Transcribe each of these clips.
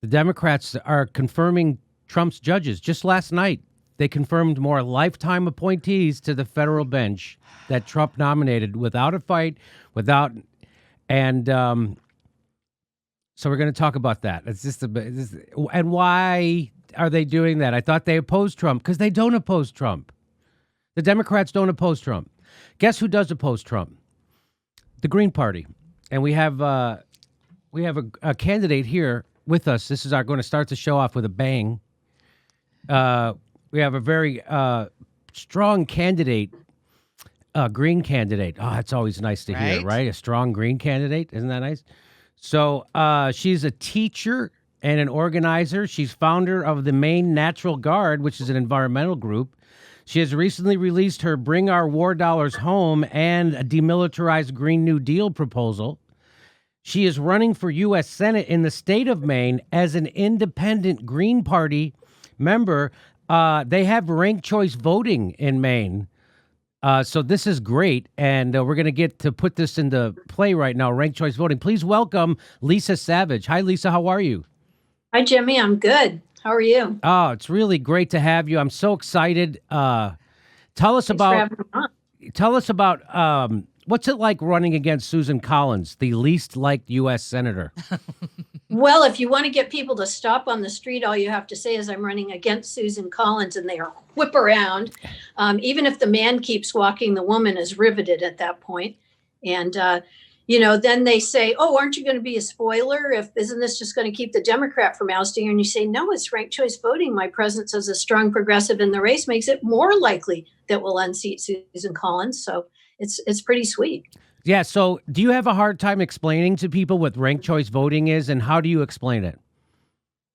The Democrats are confirming Trump's judges. Just last night, they confirmed more lifetime appointees to the federal bench that Trump nominated without a fight, and so we're going to talk about that. It's just and why are they doing that? I thought they opposed Trump because they don't oppose Trump. The Democrats don't oppose Trump. Guess who does oppose Trump? The Green Party, and we have a candidate here with us. This is going to start the show off with a bang. We have a very strong candidate, green candidate. Oh, it's always nice to hear, right? A strong green candidate. Isn't that nice? So she's a teacher and an organizer. She's founder of the Maine Natural Guard, which is an environmental group. She has recently released her Bring Our War Dollars Home and a Demilitarized Green New Deal proposal. She is running for U.S. Senate in the state of Maine as an independent Green Party member. They have ranked choice voting in Maine. So this is great, and we're going to get to put this into play right now, ranked choice voting. Please welcome Lisa Savage. Hi, Lisa. How are you? Hi, Jimmy. I'm good. How are you? Oh, it's really great to have you. I'm so excited. Tell us about what's it like running against Susan Collins, the least liked U.S. senator? Well, if you want to get people to stop on the street, all you have to say is I'm running against Susan Collins, and they are whip around. Even if the man keeps walking, the woman is riveted at that point. And, then they say, oh, aren't you going to be a spoiler? Isn't this just going to keep the Democrat from ousting her? And you say, no, it's ranked choice voting. My presence as a strong progressive in the race makes it more likely that we'll unseat Susan Collins. So it's pretty sweet. Yeah. So do you have a hard time explaining to people what ranked choice voting is, and how do you explain it?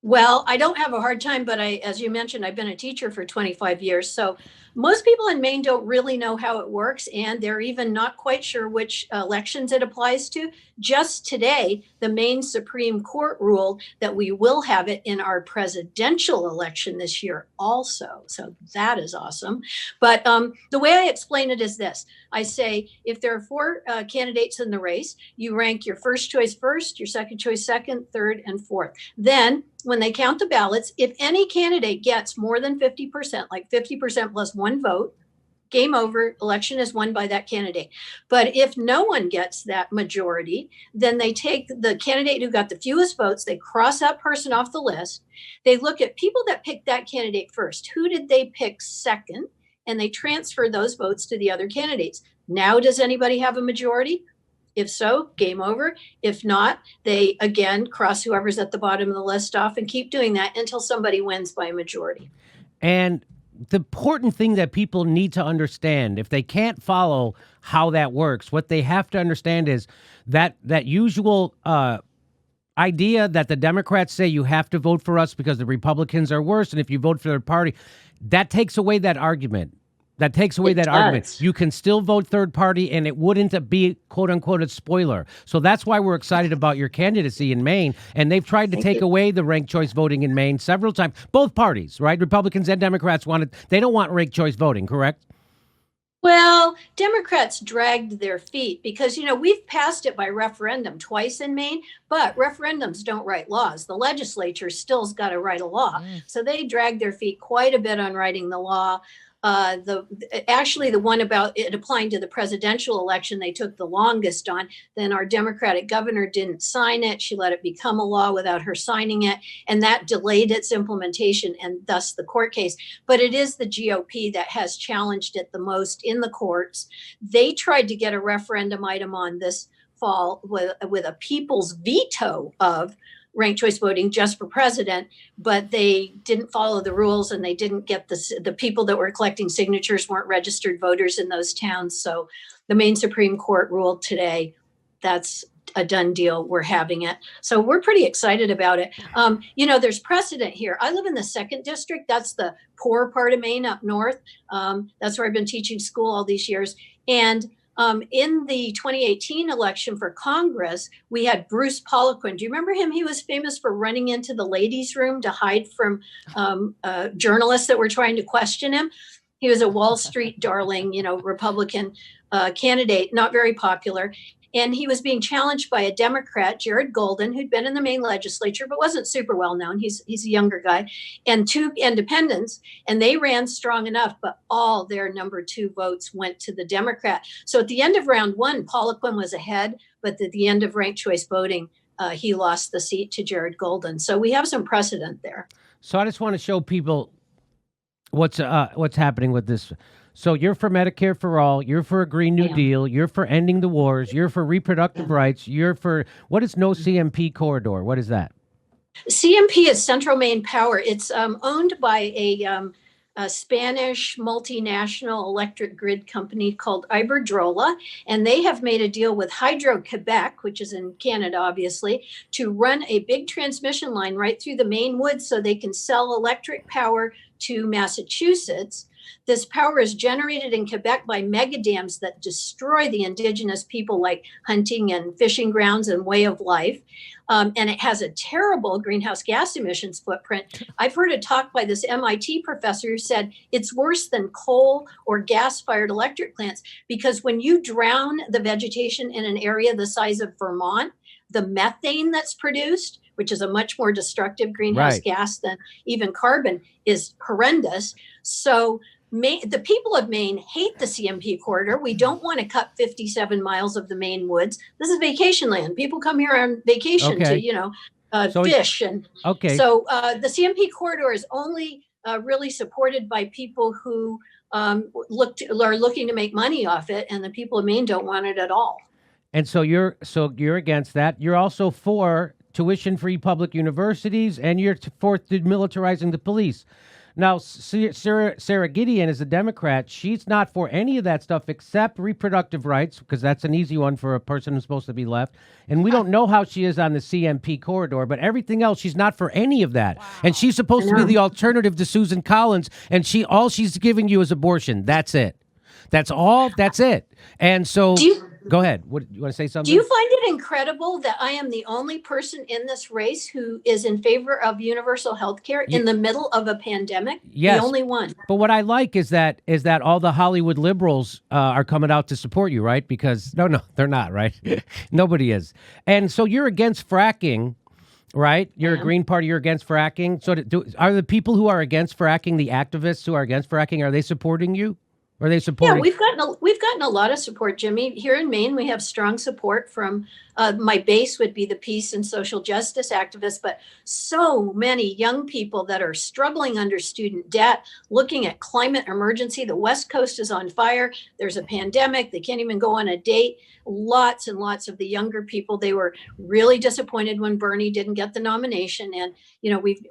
Well, I don't have a hard time, but as you mentioned, I've been a teacher for 25 years. So most people in Maine don't really know how it works, and they're even not quite sure which elections it applies to. Just today, the Maine Supreme Court ruled that we will have it in our presidential election this year also. So that is awesome. But the way I explain it is this. I say, if there are four candidates in the race, you rank your first choice first, your second choice second, third, and fourth. Then when they count the ballots, if any candidate gets more than 50%, like 50% plus one vote, game over, election is won by that candidate. But if no one gets that majority, then they take the candidate who got the fewest votes, they cross that person off the list. They look at people that picked that candidate first. Who did they pick second? And they transfer those votes to the other candidates. Now, does anybody have a majority? If so, game over. If not, they again cross whoever's at the bottom of the list off and keep doing that until somebody wins by a majority. And the important thing that people need to understand, if they can't follow how that works, what they have to understand is that usual idea that the Democrats say you have to vote for us because the Republicans are worse, and if you vote for their party, that takes away that argument. That takes away that argument. You can still vote third party, and it wouldn't be, quote unquote, a spoiler. So that's why we're excited about your candidacy in Maine. And they've tried to take away the ranked choice voting in Maine several times. Both parties, right? Republicans and Democrats they don't want ranked choice voting, correct? Well, Democrats dragged their feet because, we've passed it by referendum twice in Maine, but referendums don't write laws. The legislature still's got to write a law. So they dragged their feet quite a bit on writing the law. The one about it applying to the presidential election, they took the longest on. Then our Democratic governor didn't sign it. She let it become a law without her signing it. And that delayed its implementation and thus the court case. But it is the GOP that has challenged it the most in the courts. They tried to get a referendum item on this fall with a people's veto of ranked choice voting just for president, but they didn't follow the rules, and they didn't get the people that were collecting signatures weren't registered voters in those towns. So the Maine Supreme Court ruled today that's a done deal. We're having it. So we're pretty excited about it. There's precedent here. I live in the 2nd district. That's the poor part of Maine up north. That's where I've been teaching school all these years. And in the 2018 election for Congress, we had Bruce Poliquin. Do you remember him? He was famous for running into the ladies' room to hide from journalists that were trying to question him. He was a Wall Street darling, Republican candidate, not very popular. and he was being challenged by a Democrat, Jared Golden, who'd been in the Maine legislature but wasn't super well known. He's a younger guy, and 2 independents, and they ran strong enough, but all their number 2 votes went to the Democrat. So at the end of round 1, Poliquin was ahead, but at the end of ranked choice voting, he lost the seat to Jared Golden. So we have some precedent there. So I just want to show people what's happening with this. So you're for Medicare for all. You're for a Green New Deal. You're for ending the wars. You're for reproductive rights. You're for, what is no CMP corridor? What is that? CMP is Central Maine Power. It's owned by a Spanish multinational electric grid company called Iberdrola, and they have made a deal with Hydro-Quebec, which is in Canada, obviously, to run a big transmission line right through the Maine woods so they can sell electric power to Massachusetts. This power is generated in Quebec by mega dams that destroy the indigenous people, like hunting and fishing grounds and way of life. And it has a terrible greenhouse gas emissions footprint. I've heard a talk by this MIT professor who said it's worse than coal or gas-fired electric plants, because when you drown the vegetation in an area the size of Vermont, the methane that's produced, which is a much more destructive greenhouse gas than even carbon, is horrendous. So the people of Maine hate the CMP corridor. We don't want to cut 57 miles of the Maine woods. This is vacation land. People come here on vacation to, fish. So the CMP corridor is only really supported by people who are looking to make money off it, and the people of Maine don't want it at all. And so you're against that. You're also for tuition-free public universities, and you're for demilitarizing the police. Now, Sarah Gideon is a Democrat. She's not for any of that stuff except reproductive rights, because that's an easy one for a person who's supposed to be left. And we don't know how she is on the CMP corridor, but everything else, she's not for any of that. Wow. And she's supposed to be the alternative to Susan Collins, and all she's giving you is abortion. That's it. That's all. That's it. And so... Go ahead. What, you want to say something? Do you find it incredible that I am the only person in this race who is in favor of universal health care in the middle of a pandemic? Yes. The only one. But what I like is that all the Hollywood liberals are coming out to support you, right? Because no, they're not, right? Nobody is. And so you're against fracking, right? You're a Green Party. You're against fracking. So are the people who are against fracking, the activists who are against fracking, are they supporting you? Are they supporting? Yeah, we've gotten a lot of support, Jimmy. Here in Maine, we have strong support from my base would be the peace and social justice activists, but so many young people that are struggling under student debt, looking at climate emergency. The West Coast is on fire. There's a pandemic. They can't even go on a date. Lots and lots of the younger people, they were really disappointed when Bernie didn't get the nomination. And,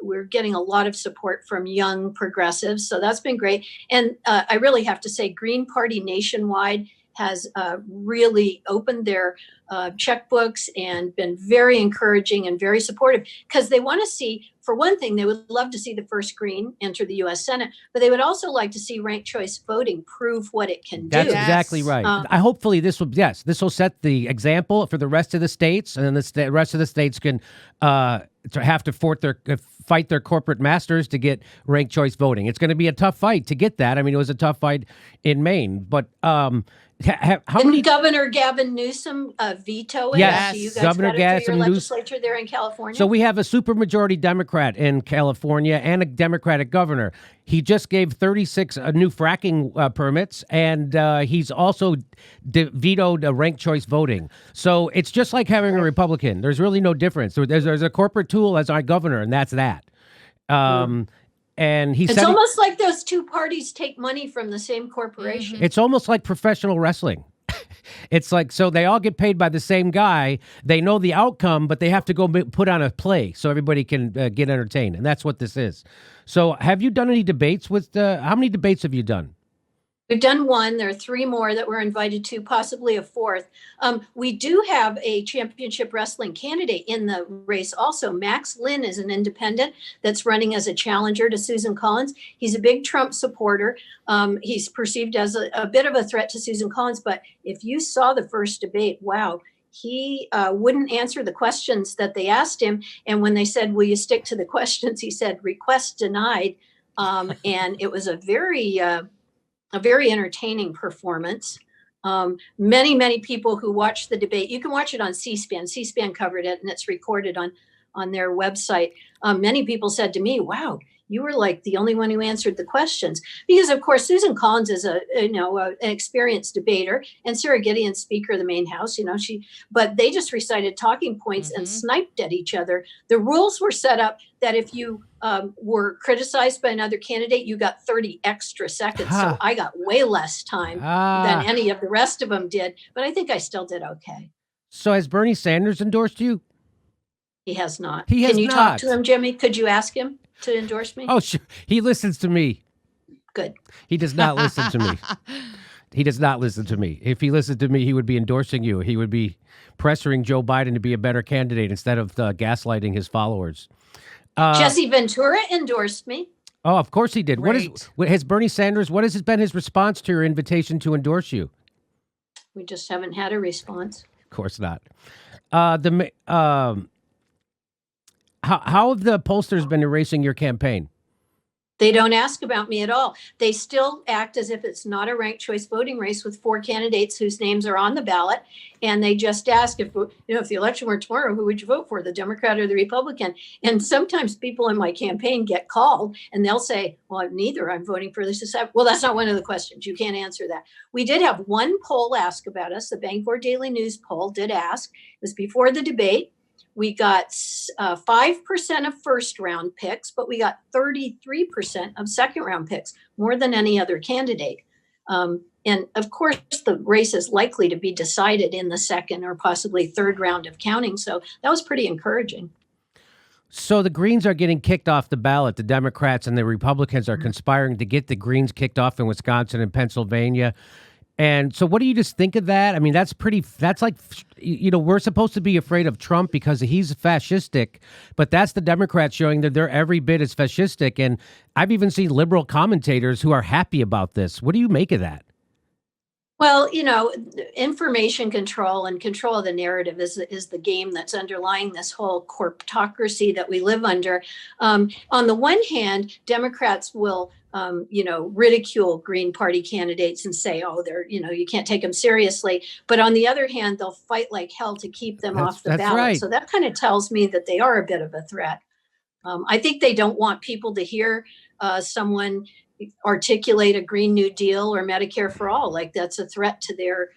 we're getting a lot of support from young progressives. So that's been great. And I really have to say, Green Party nationwide has really opened their checkbooks and been very encouraging and very supportive, because they want to see, for one thing, they would love to see the first Green enter the U.S. Senate, but they would also like to see ranked choice voting prove what it can do. That's exactly right. Hopefully this will set the example for the rest of the states, and then the rest of the states can have to fight their corporate masters to get ranked choice voting. It's going to be a tough fight to get that. I mean, it was a tough fight in Maine, but Didn't Governor Gavin Newsom veto it? Yes, So you guys Governor got it through your Newsom. legislature there in California? So we have a supermajority Democrat in California and a Democratic governor. He just gave 36 new fracking permits, and he's also vetoed ranked choice voting. So it's just like having a Republican. There's really no difference. There's a corporate tool as our governor, and that's that. And it's almost like those two parties take money from the same corporation. It's almost like professional wrestling. It's like, so they all get paid by the same guy. They know the outcome, but they have to go put on a play so everybody can get entertained. And that's what this is. So have you done any debates with, how many debates have you done? We've done one. There are 3 more that we're invited to, possibly a 4th. We do have a championship wrestling candidate in the race also. Max Lynn is an independent that's running as a challenger to Susan Collins. He's a big Trump supporter. He's perceived as a bit of a threat to Susan Collins, but if you saw the first debate, wow, he wouldn't answer the questions that they asked him. And when they said, will you stick to the questions, he said, request denied. And it was a very entertaining performance. Many people who watched the debate, you can watch it on C-SPAN. C-SPAN covered it, and it's recorded on their website. Many people said to me, wow, you were like the only one who answered the questions. Because, of course, Susan Collins is an experienced debater, and Sarah Gideon, Speaker of the Maine House, but they just recited talking points and sniped at each other. The rules were set up that if you were criticized by another candidate, you got 30 extra seconds. So I got way less time than any of the rest of them did. But I think I still did okay. So has Bernie Sanders endorsed you? He has not. He has Can you not. talk to him, Jimmy? Could you ask him to endorse me? Oh, sure. He listens to me. Good. He does not listen to me. He does not listen to me. If he listened to me, he would be endorsing you. He would be pressuring Joe Biden to be a better candidate instead of gaslighting his followers. Jesse Ventura endorsed me. Oh, of course he did. Great. What has Bernie Sanders, what has been his response to your invitation to endorse you? We just haven't had a response. Of course not. How have the pollsters been erasing your campaign? They don't ask about me at all. They still act as if it's not a ranked choice voting race with 4 candidates whose names are on the ballot. And they just ask if the election were tomorrow, who would you vote for, the Democrat or the Republican? And sometimes people in my campaign get called and they'll say, well, neither, I'm voting for this. Well, that's not one of the questions. You can't answer that. We did have one poll ask about us. The Bangor Daily News poll did ask. It was before the debate. We got 5% of first round picks, but we got 33% of second round picks, more than any other candidate. And of course, the race is likely to be decided in the second or possibly third round of counting. So that was pretty encouraging. So the Greens are getting kicked off the ballot. The Democrats and the Republicans are conspiring to get the Greens kicked off in Wisconsin and Pennsylvania. And so what do you just think of that? I mean, that's like, we're supposed to be afraid of Trump because he's fascistic, but that's the Democrats showing that they're every bit as fascistic. And I've even seen liberal commentators who are happy about this. What do you make of that? Well, information control and control of the narrative is the game that's underlying this whole corptocracy that we live under. On the one hand, Democrats will ridicule Green Party candidates and say, oh, they're, you can't take them seriously. But on the other hand, they'll fight like hell to keep them off the ballot. Right. So that kind of tells me that they are a bit of a threat. I think they don't want people to hear someone articulate a Green New Deal or Medicare for all. Like that's a threat to their,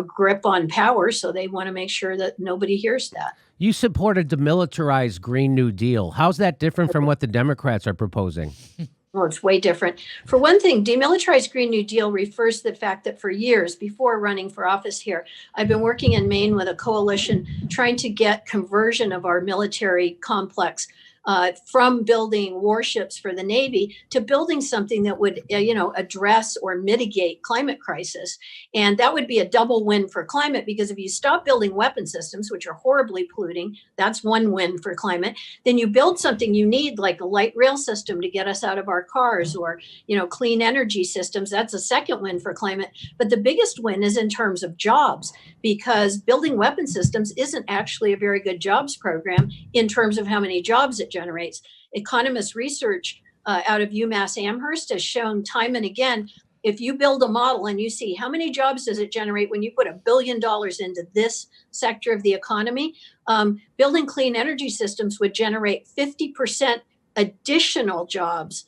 grip on power. So they want to make sure that nobody hears that. You support a demilitarized Green New Deal. How's that different from what the Democrats are proposing? Well, it's way different. For one thing, demilitarized Green New Deal refers to the fact that for years before running for office here, I've been working in Maine with a coalition trying to get conversion of our military complex from building warships for the Navy to building something that would, address or mitigate climate crisis. And that would be a double win for climate, because if you stop building weapon systems, which are horribly polluting, that's one win for climate. Then you build something you need, like a light rail system to get us out of our cars, or, clean energy systems. That's a second win for climate. But the biggest win is in terms of jobs, because building weapon systems isn't actually a very good jobs program in terms of how many jobs it generates. Economist research out of UMass Amherst has shown time and again, if you build a model and you see how many jobs does it generate when you put $1 billion into this sector of the economy, building clean energy systems would generate 50% additional jobs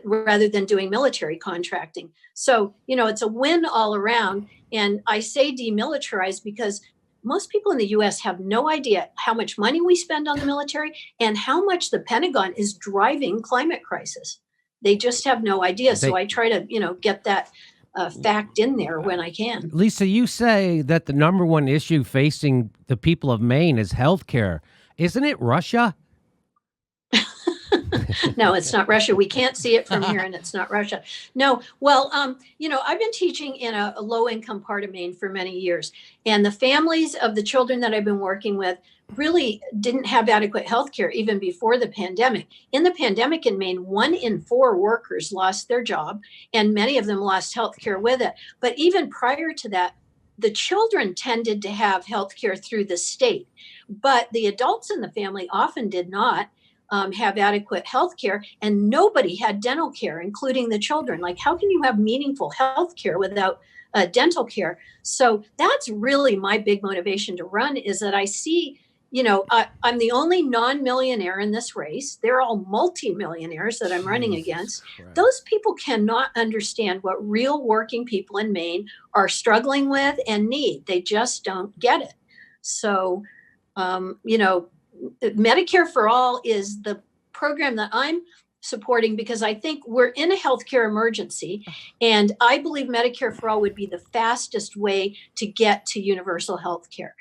rather than doing military contracting. So, it's a win all around. And I say demilitarized because most people in the U.S. have no idea how much money we spend on the military and how much the Pentagon is driving climate crisis. They just have no idea. So I try to, get that fact in there when I can. Lisa, you say that the number one issue facing the people of Maine is health care. Isn't it Russia? No, it's not Russia. We can't see it from here, and it's not Russia. No. Well, I've been teaching in a low-income part of Maine for many years, and the families of the children that I've been working with really didn't have adequate health care even before the pandemic. In the pandemic in Maine, 1 in 4 workers lost their job, and many of them lost health care with it. But even prior to that, the children tended to have health care through the state, but the adults in the family often did not have adequate health care, and nobody had dental care, including the children. Like, how can you have meaningful health care without dental care. So that's really my big motivation to run, is that I see, I'm the only non-millionaire in this race. They're all multi-millionaires that I'm running against. Christ. Those people cannot understand what real working people in Maine are struggling with and need. They just don't get it. So, Medicare for All is the program that I'm supporting, because I think we're in a healthcare emergency, and I believe Medicare for All would be the fastest way to get to universal health care,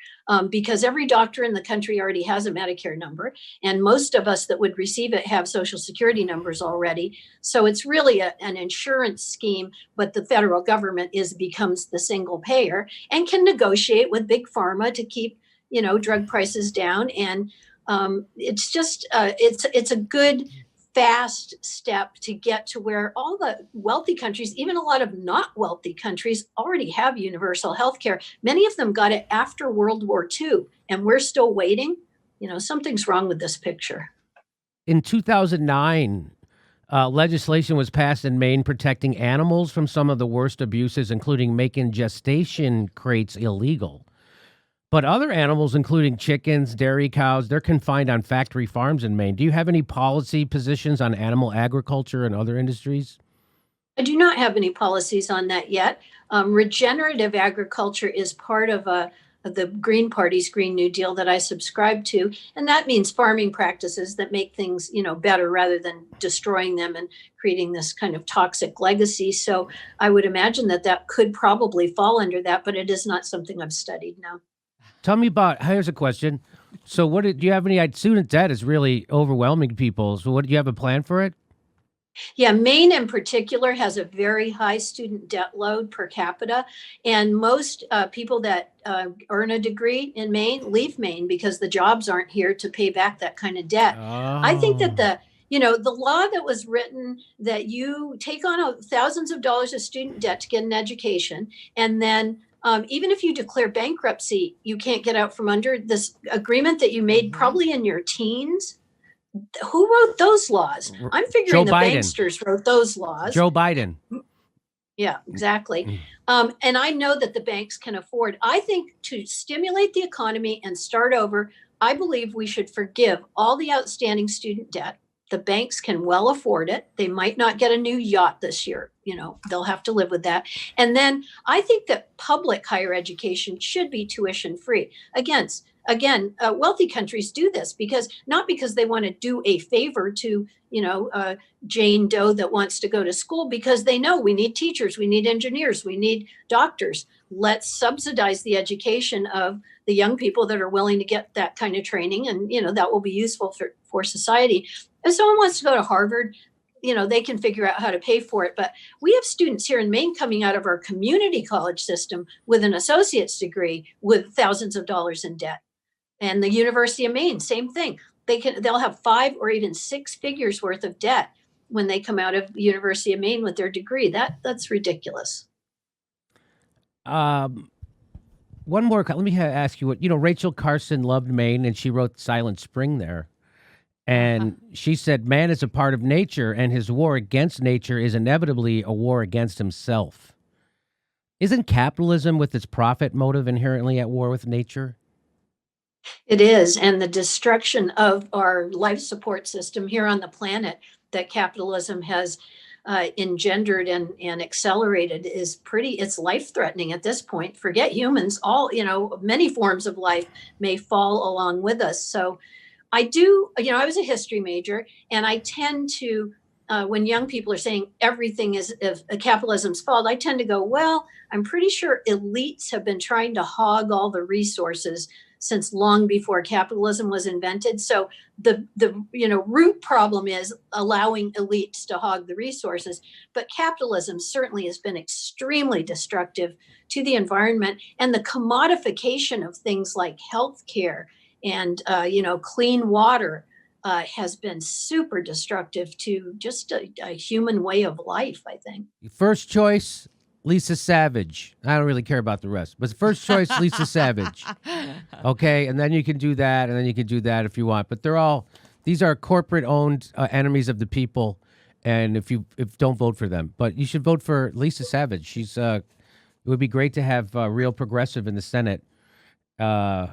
because every doctor in the country already has a Medicare number, and most of us that would receive it have Social Security numbers already. So it's really an insurance scheme, but the federal government becomes the single payer and can negotiate with big pharma to keep drug prices down. And it's just it's a good fast step to get to where all the wealthy countries, even a lot of not wealthy countries, already have universal health care. Many of them got it after World War II, and we're still waiting. Something's wrong with this picture. In 2009, legislation was passed in Maine protecting animals from some of the worst abuses, including making gestation crates illegal. But other animals, including chickens, dairy cows, they're confined on factory farms in Maine. Do you have any policy positions on animal agriculture and other industries? I do not have any policies on that yet. Regenerative agriculture is part of the Green Party's Green New Deal that I subscribe to. And that means farming practices that make things, better rather than destroying them and creating this kind of toxic legacy. So I would imagine that could probably fall under that, but it is not something I've studied now. Tell me here's a question. So do you have any, student debt is really overwhelming people. So do you have a plan for it? Yeah, Maine in particular has a very high student debt load per capita. And most people that earn a degree in Maine leave Maine because the jobs aren't here to pay back that kind of debt. I think that the law that was written that you take on thousands of dollars of student debt to get an education, and then even if you declare bankruptcy, you can't get out from under this agreement that you made probably in your teens. Who wrote those laws? I'm figuring the banksters wrote those laws. Joe Biden. Yeah, exactly. And I know that the banks can afford. I think to stimulate the economy and start over, I believe we should forgive all the outstanding student debt. The banks can well afford it. They might not get a new yacht this year. They'll have to live with that. And then I think that public higher education should be tuition free. Again, wealthy countries do this not because they want to do a favor to, Jane Doe that wants to go to school, because they know we need teachers, we need engineers, we need doctors. Let's subsidize the education of the young people that are willing to get that kind of training. And, that will be useful for society. If someone wants to go to Harvard, they can figure out how to pay for it. But we have students here in Maine coming out of our community college system with an associate's degree with thousands of dollars in debt. And the University of Maine, same thing. They'll have 5 or even 6 figures worth of debt when they come out of the University of Maine with their degree. That's ridiculous. One more. Let me ask you what, Rachel Carson loved Maine, and she wrote Silent Spring there. And she said, man is a part of nature, and his war against nature is inevitably a war against himself. Isn't capitalism with its profit motive inherently at war with nature? It is. And the destruction of our life support system here on the planet that capitalism has engendered and accelerated it's life-threatening at this point. Forget humans, many forms of life may fall along with us. So I was a history major, and I tend to, when young people are saying everything is capitalism's fault, I tend to go, well, I'm pretty sure elites have been trying to hog all the resources since long before capitalism was invented. So the root problem is allowing elites to hog the resources. But capitalism certainly has been extremely destructive to the environment, and the commodification of things like healthcare and clean water has been super destructive to just a human way of life, I think. First choice, Lisa Savage. I don't really care about the rest, but first choice, Lisa Savage. Okay, and then you can do that, and then you can do that if you want. But these are corporate-owned enemies of the people, and if don't vote for them. But you should vote for Lisa Savage. She's It would be great to have real progressive in the Senate. Thank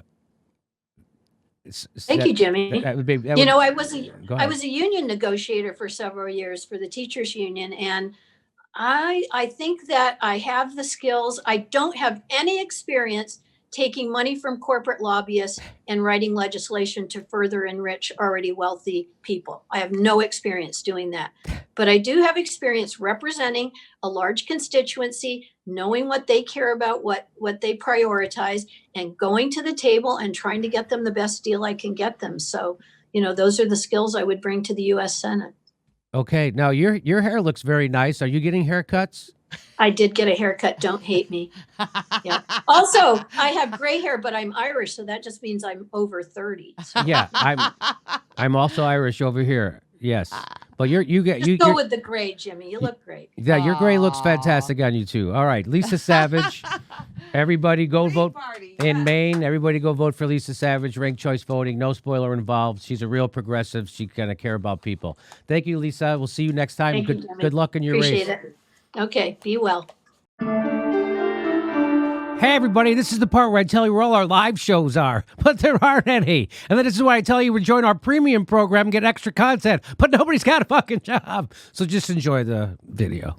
you, Jimmy. That would be. You know, I was Go ahead. a union negotiator for several years for the teachers union, and I think that I have the skills. I don't have any experience taking money from corporate lobbyists and writing legislation to further enrich already wealthy people. I have no experience doing that. But I do have experience representing a large constituency, knowing what they care about, what they prioritize, and going to the table and trying to get them the best deal I can get them. So, you know, those are the skills I would bring to the US Senate. Okay. Now your hair looks very nice. Are you getting haircuts? I did get a haircut. Don't hate me. Yeah. Also, I have gray hair, but I'm Irish, so that just means I'm over 30. So. Yeah, I'm also Irish over here. Yes, but you Just go with the gray, Jimmy. You look great. Yeah, your gray looks fantastic on you too. All right, Lisa Savage. Everybody go vote in Maine. Everybody go vote for Lisa Savage. Ranked choice voting. No spoiler involved. She's a real progressive. She kind of care about people. Thank you, Lisa. We'll see you next time. Thank you, Jimmy. Good luck in your Appreciate race. it. Okay, be well. Hey, everybody, this is the part where I tell you where all our live shows are, but there aren't any. And then this is why I tell you to join our premium program and get extra content, but nobody's got a fucking job. So just enjoy the video.